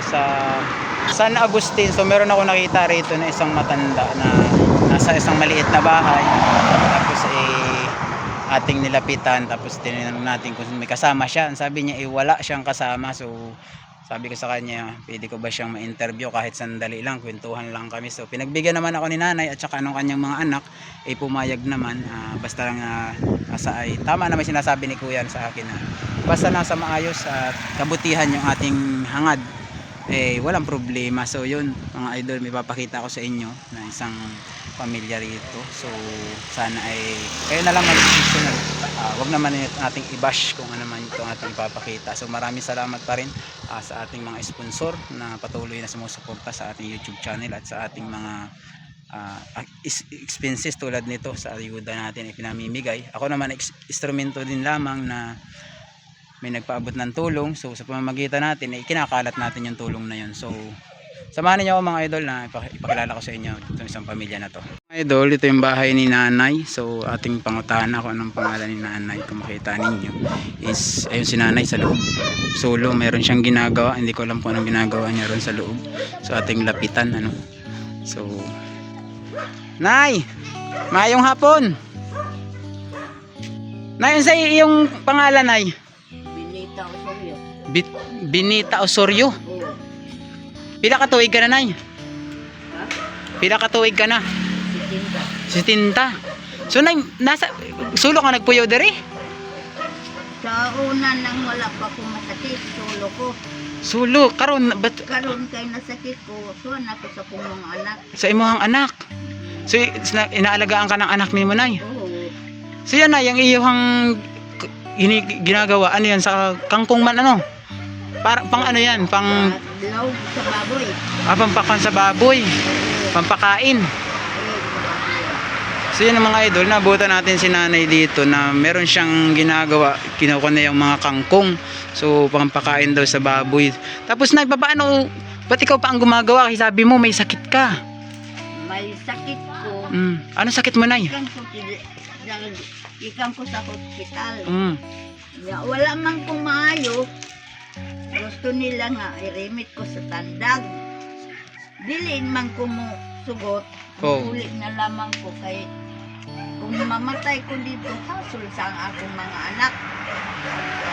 sa San Agustin. So meron ako nakita rito na isang matanda na nasa isang maliit na bahay. Tapos ating nilapitan, tapos tinanong natin kung may kasama siya. Sabi niya wala siyang kasama. So sabi ko sa kanya, pwede ko ba siyang ma-interview kahit sandali lang, kwentuhan lang kami. So pinagbigyan naman ako ni nanay at saka nung kanyang mga anak, pumayag naman. Basta lang ay tama naman sinasabi ni kuya sa akin na basta nasa maayos at kabutihan yung ating hangad, walang problema. So yun mga idol, may papakita ko sa inyo na isang pamilya rito. So sana ay kayo na lang mag-decision. Wag naman nating i-bash kung ano man itong ating ipapakita. So maraming salamat pa rin sa ating mga sponsor na patuloy na sumusuporta sa ating YouTube channel at sa ating mga expenses tulad nito sa ayuda natin ipinamimigay. Ako naman instrumento din lamang na may nagpaabot ng tulong. So sa pamamagitan natin kinakalat natin yung tulong na yun. So samahan niyo ako mga idol na ipakilala ko sa inyo itong isang pamilya na to. Mga idol, ito yung bahay ni nanay. So ating pangutahan kung anong pangalan ni nanay. Kung makita ninyo is ayun si nanay sa loob. Solo, meron siyang ginagawa. Hindi ko alam kung anong ginagawa niya ron sa loob. So ating lapitan ano. So Nay, mayong hapon. Nay, sa iyong pangalan Nay? Binita Osorio. Binita Osorio. Pila ka tuig ka na, Nay? Ha? Pila ka tuig ka na? Si Tinta. 70. So, Nay, sulo ka nagpuyo dere? Sa una nang wala pa ko masakit, solo ko. Sulo, karon Karon kay nasakit ko, suwan ako sa kong mga anak. sa imong anak. So, inaalagaan ka ng anak ni mo, Nay? Oo. So, yan, Nay, yung iyong ginagawa, ano yan, sa kangkong man, ano? Pang ano yan, pang Laog sa baboy. pampakan sa baboy, pampakain. So yun ang mga idol, nabutan natin si nanay dito na meron siyang ginagawa, kinukuha na yung mga kangkong. So pampakain daw sa baboy. Tapos paano, ba't ikaw pa ang gumagawa? Kasi sabi mo may sakit ka. May sakit ko. Ano sakit mo, Nay? Ikan ko sa hospital. Wala man kong maayo. Gusto nila nga i-remit ko sa tandag. Dilin man ko mo sugot. Ulit na lamang ko kay kung mamatay ko dito, hasul sa akong mga anak.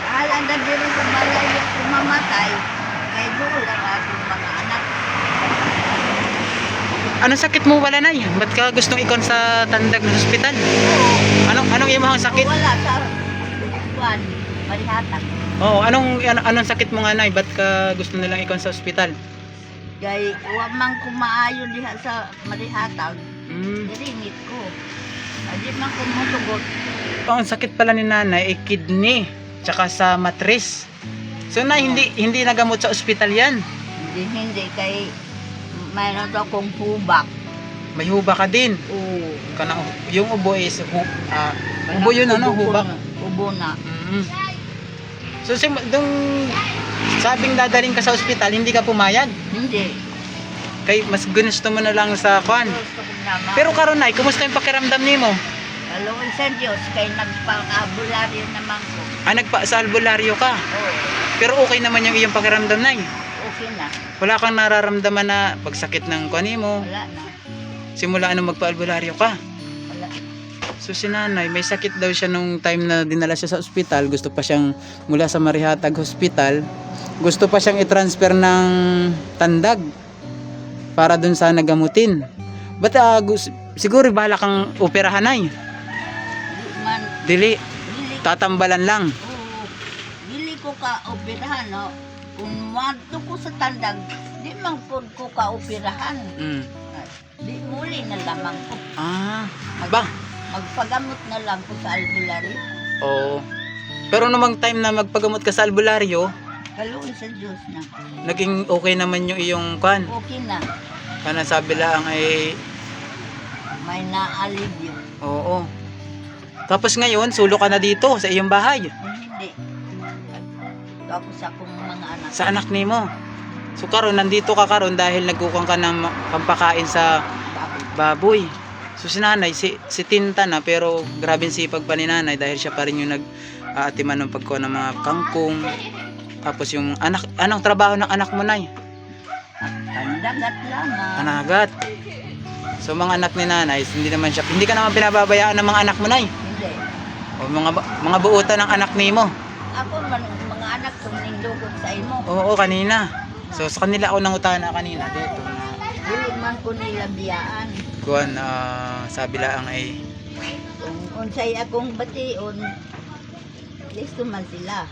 Bahala na dito sa balay kung mamatay, kay doon lang akong mga anak. Anong sakit mo wala, Nay? Ba't ka gustong ikon sa tandag ng hospital? Anong imong sakit? Wala sa buwan, marihatak. Anong sakit mo nga, Nay? Ba't ka gusto nilang ikon sa hospital? Kay wa man ko maayo diha sa marihatag. Irimit ko. Adi man ko mosugot. Ang sakit pala ni nanay ay kidney tsaka sa matris. So na hindi nagamot sa ospital yan. Hindi kay mayroon daw kong hubak. May huba ka din. Oo. Kanang yung ubo is ubo yun ano, hubak. Ubo na. So dung sabing dadaling ka sa ospital, hindi ka pumayag. Hindi. Kay mas gusto mo na lang sa kwan. Gusto ko naman. Pero karon Nay, kumusta yung pakiramdam nimo? Alawan sa Diyos kay nagpang-abularyo naman ko. Sa albularyo ka. Oo. Pero okay naman yung iyong pakiramdam, Nay. Okay na. Wala kang nararamdaman na pagsakit ng kwan mo. Wala na. Simula nung magpa-albularyo ka. Wala. So si nanay, may sakit daw siya nung time na dinala siya sa ospital. Gusto pa siyang, mula sa Marihatag Hospital, gusto pa siyang i-transfer ng tandag para dun sa nagamutin. Ba't siguro bahala kang operahan, Nay? Man, Dili, dili tatambalan lang. Oo. Dili ko ka operahan, no? Kung madto ko sa tandag, di man po ko ka operahan. Di muli na lamang ko. Magpagamot na lang ko sa albularyo. Oo. Pero namang time na magpagamot ka sa albularyo, Kaluon sa Diyos na. naging okay naman yung iyong kwan. Okay na. Kana sabi lang ay, May naalibyo. oo. Tapos ngayon, sulo ka na dito sa iyong bahay. Hindi. Tapos akong mga anak. Sa anak nimo. So karon nandito ka karon dahil nagkukuha ka ng pampakain sa baboy. So si nanay, si Tinta na, pero grabing sipag pa ni nanay dahil siya pa rin yung nag-aatiman ng pagkuha ng mga kangkong. Tapos yung anak, anong trabaho ng anak mo, Nay? Pandagat lamang. Panagat. So mga anak ni nanay, hindi ka naman pinababayaan ng mga anak mo, nay. Hindi. O mga buutan ng anak nimo. Ako man, mga anak kong nindugod sa imo. Oo, kanina. So sa kanila ako nangutana kanina dito. Dili man ko nila biyaan. Kuan, sabi lang ay Kung unsay akong bation, listo man sila.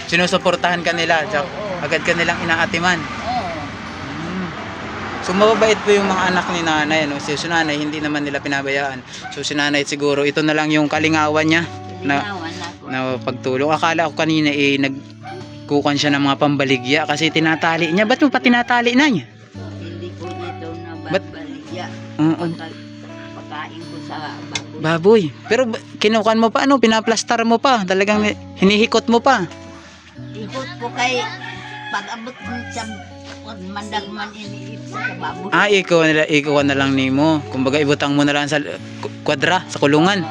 sinusuportahan ka nila, Oo, oo. agad ka nilang inaatiman. Oo. So mababait po yung mga anak ni nanay, no? Si nanay hindi naman nila pinabayaan. So si nanay siguro ito na lang yung kalingawan niya na Linawan ako. pagtulong. Akala ko kanina nagkukan siya ng mga pambaligya kasi tinatali niya. Ba't mo pa tinatali na niya? Hindi ko dito na Ba't- baligya. Oo. Pagkain ko sa baboy. Baboy. Pero kinukan mo pa, pinaplastar mo pa. Talagang hinihikot mo pa. Ikot ko kay pag-abot mo sa mandag man iniip sa baboy. Ikaw na lang nimo. Kumbaga ibutang mo na lang sa kwadra, sa kulungan.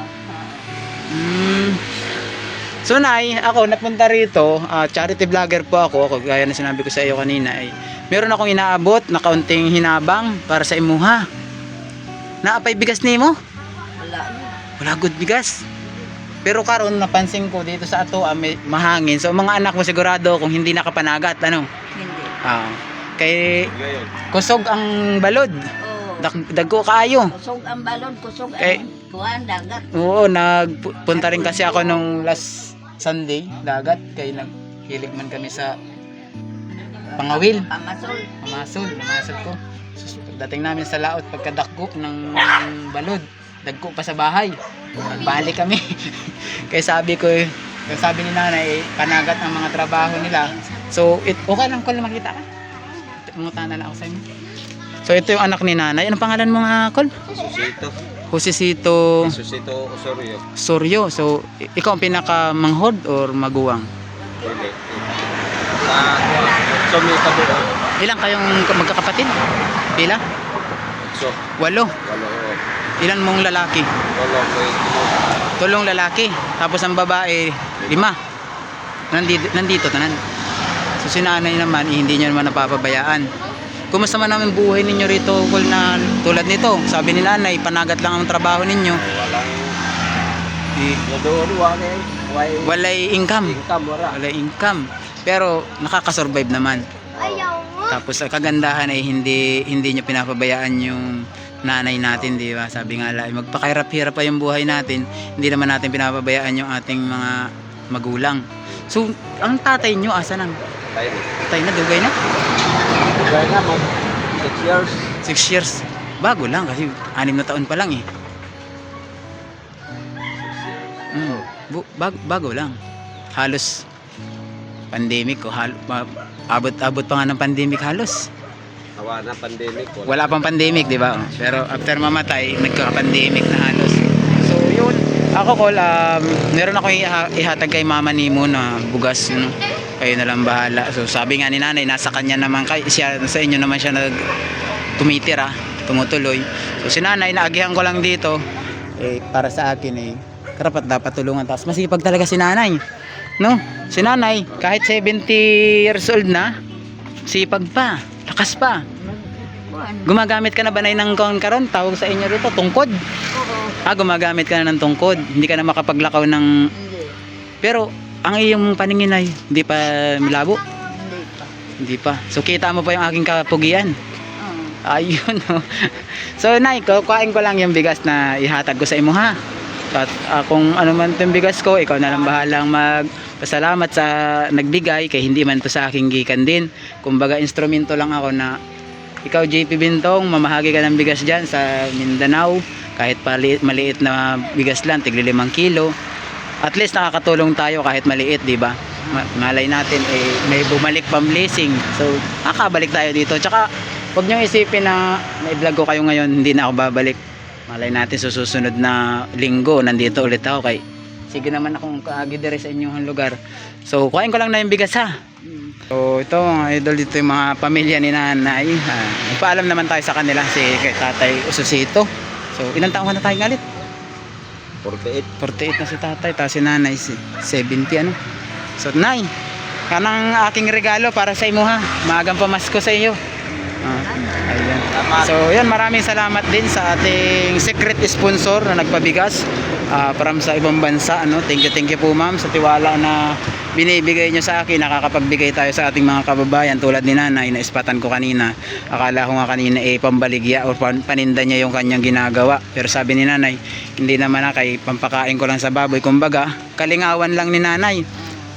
So nay, ako napunta rito, charity vlogger po ako, gaya na sinabi ko sa iyo kanina, ay meron akong inaabot na kaunting hinabang para sa imuha. Naapay bigas nimo? Wala na. Wala good bigas. Pero karon napansin ko dito sa ato may mahangin. So mga anak mo sigurado kung hindi nakapanagat, ano? Hindi. Kay kusog ang balod. Oo. Dagko kaayo. Kusog ang balon, kusog Eh, ang kuhan, dagat. Oo, nagpunta rin kasi ako nung last Sunday, dagat, kaya naghilig man kami sa Pangawil, Pamasol. namasol ko. So, pagdating namin sa laot, pagkadakko ng balod, dagko pa sa bahay. Balik kami. Kaya sabi ni nanay, panagat ang mga trabaho nila. So, okay lang ko lang makita ka. Mungutan na lang ako sa inyo. So, ito yung anak ni nanay. Anong pangalan mo nga, Col? Susito. Josecito Susito Osorio. Soryo. So, ikaw ang pinaka-manghod or maguwang? Hindi. Sumita doon. Ilang kayong magkakapatid? Pila? So, 8. walo. Ilan mong lalaki? Walo ko ito. 3 lalaki. Tapos ang babae, 5. Nandito tanan. So si nanay naman, hindi niya naman napapabayaan. Kumusta man naman buhay ninyo rito, Col, na tulad nito? Sabi ni nanay, panagat lang ang trabaho ninyo. Walang doon, Walay income. income, wala. Walay income. Pero nakakasurvive naman. Tapos ang kagandahan ay hindi niya pinapabayaan yung nanay natin, di ba? Sabi nga lang, magpakahirap-hirap pa yung buhay natin. Hindi naman natin pinapabayaan yung ating mga magulang. So, ang tatay nyo, asa nang? Tayo. Tatay na, dugay na? Kaya nga, 6 years. 6 years. Bago lang kasi 6 na taon pa lang eh. Bago lang. Halos pandemic o abot pa nga ng pandemic halos. Tawa na pandemic. Wala pang pandemic, di ba? Pero after mamatay, nagka-pandemic na halos. So yun, ako Col, meron ako ihatag kay mama nimo na bugas, no? Kayo na lang bahala. So sabi nga ni nanay, nasa kanya naman siya, sa inyo naman siya tumitira, tumutuloy. So si nanay, naagihan ko lang dito, para sa akin karapat dapat tulungan. Tapos masipag talaga si nanay, no? Si nanay, kahit 70 years old na, sipag pa, lakas pa. Gumagamit ka na ba ng karon? Tawag sa inyo rito, tungkod? Oo. Gumagamit ka na ng tungkod. Hindi ka na makapaglakaw ng... Hindi. Pero, ang iyong paningin ay hindi pa malabo? Hindi pa. Hindi pa. So, kita mo pa yung aking kapugian. Oo. Ayun, no? So, nay, kukain ko lang yung bigas na ihatag ko sa imo, ha? At kung ano man itong bigas ko, ikaw na lang bahalang magpasalamat sa nagbigay, kay hindi man to sa aking gikan din. Kumbaga, instrumento lang ako na ikaw, JP Bintong, mamahagi ka ng bigas dyan sa Mindanao. Kahit maliit na bigas lang, tigli 5 kilo. At least nakakatulong tayo kahit maliit, di ba? Malay natin, may bumalik pang blessing. So, nakabalik tayo dito. Tsaka, huwag niyong isipin na i-vlog ko kayo ngayon, hindi na ako babalik. Malay natin sa susunod na linggo, nandito ulit ako kay sige naman akong kaagidere sa inyong lugar. So, kuhain ko lang na yung bigas, ha? So, ito mga idol, dito yung mga pamilya ni nanay. Nagpaalam naman tayo sa kanila kay tatay Josecito. So, ilang taon ka na tayo ngalit? 48. 48 na si tatay, tapos si nanay 70, ano? So, nay, kanang aking regalo para sa imo, ha? Maagang pamasko sa iyo. Ayan. So, yan, maraming salamat din sa ating secret sponsor na nagpabigas from sa ibang bansa, ano. Thank you po, ma'am, sa tiwala na binibigay nyo sa akin. Nakakapagbigay tayo sa ating mga kababayan tulad ni nanay na ispatan ko kanina. Akala ko nga kanina pambaligya o paninda niya yung kanyang ginagawa, pero sabi ni nanay hindi naman na, kay pampakain ko lang sa baboy. Kumbaga kalingawan lang ni nanay.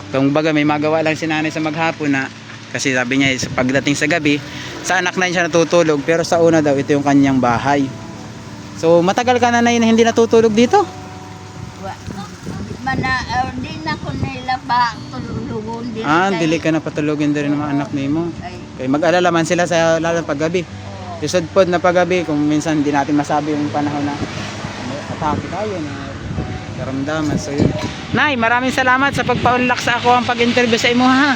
Kumbaga may magawa lang si nanay sa maghapon na, kasi sabi niya sa pagdating sa gabi sa anak na siya natutulog, pero sa una daw ito yung kanyang bahay. So matagal ka, nanay, na hindi natutulog dito? Di na ko nila ba tululugon din. Dili ka na patulogin din ng mga anak ni mo. Ay, Kaya mag-alala man sila sa lalo paggabi. Isod pod na paggabi, kung minsan hindi natin masabi yung panahon na may atake tayo na karamdaman. So yun. Nay, maraming salamat sa pagpaunlak sa ako ang pag-interview sa imo, ha.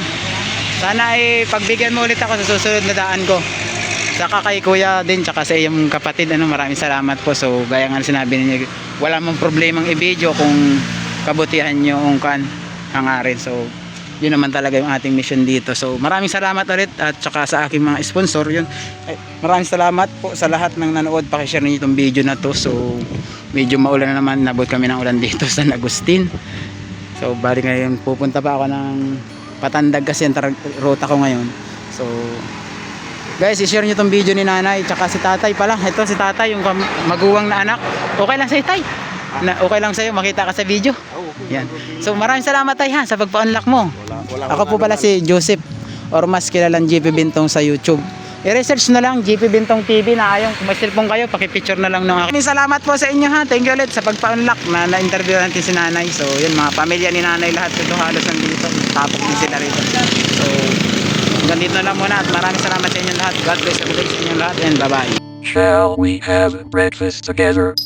Sana ay pagbigyan mo ulit ako sa susunod na daan ko. Saka kay kuya din, tsaka sa iyong kapatid, maraming salamat po. So gaya nga sinabi ninyo, wala mong problemang i-video kung kabutihan nyo ang hangarin. So yun naman talaga yung ating mission dito. So maraming salamat ulit, at saka sa aking mga sponsor yun. Maraming salamat po sa lahat ng nanood. Pakishare niyo itong video na to. So medyo maulan na naman, nabot kami ng ulan dito sa San Agustin. So bali ngayon pupunta pa ako ng Patandag kasi ang ruta ko ngayon. So guys, i-share niyo itong video ni nanay, tsaka si tatay pala. Ito si tatay, yung maguwang na anak. Okay lang sa'yo, tay? Okay lang sa'yo, makita ka sa video? Yan. So maraming salamat, tay, ha, sa pagpa-unlock mo. Ako po pala si Joseph, or mas kilalang GP Bintong sa YouTube. I-research na lang GP Bintong TV na ayong kung may cellphone kayo, paki-picture na lang ng akin. Maraming salamat po sa inyo, ha. Thank you ulit sa pagpa-unlock na-interview natin si nanay. So yun, mga pamilya ni nanay lahat ito halos nandito. Tapos din sila rito. So hanggang dito na lang muna, at maraming salamat sa inyo lahat. God bless everybody sa inyo lahat, and bye-bye. Shall we have breakfast together?